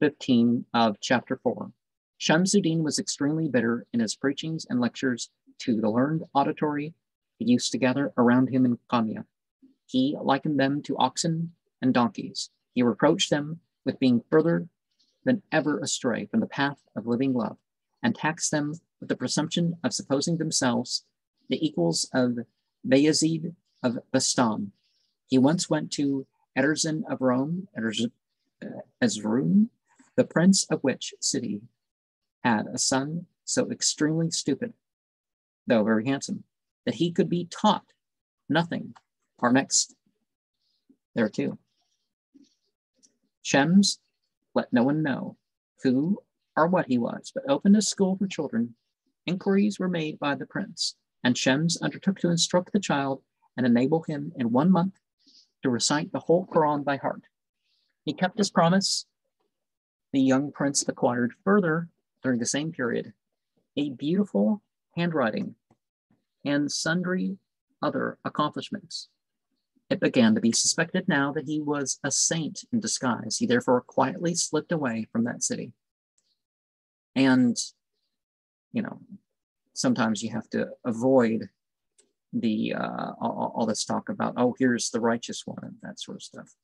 15 of chapter 4. Shamsuddin was extremely bitter in his preachings and lectures to the learned auditory he used to gather around him in Konya. He likened them to oxen and donkeys. He reproached them with being further than ever astray from the path of living love, and taxed them with the presumption of supposing themselves the equals of Bayezid of Bastan. He once went to Ederson of Rome, Ezrum, the prince of which city had a son so extremely stupid, though very handsome, that he could be taught nothing. Our next there too. Shems let no one know who or what he was, but opened a school for children. Inquiries were made by the prince, and Shems undertook to instruct the child and enable him in 1 month to recite the whole Quran by heart. He kept his promise. The young prince acquired further during the same period a beautiful handwriting and sundry other accomplishments. It began to be suspected now that he was a saint in disguise. He therefore quietly slipped away from that city. And, sometimes you have to avoid the all this talk about, oh, here's the righteous one and that sort of stuff.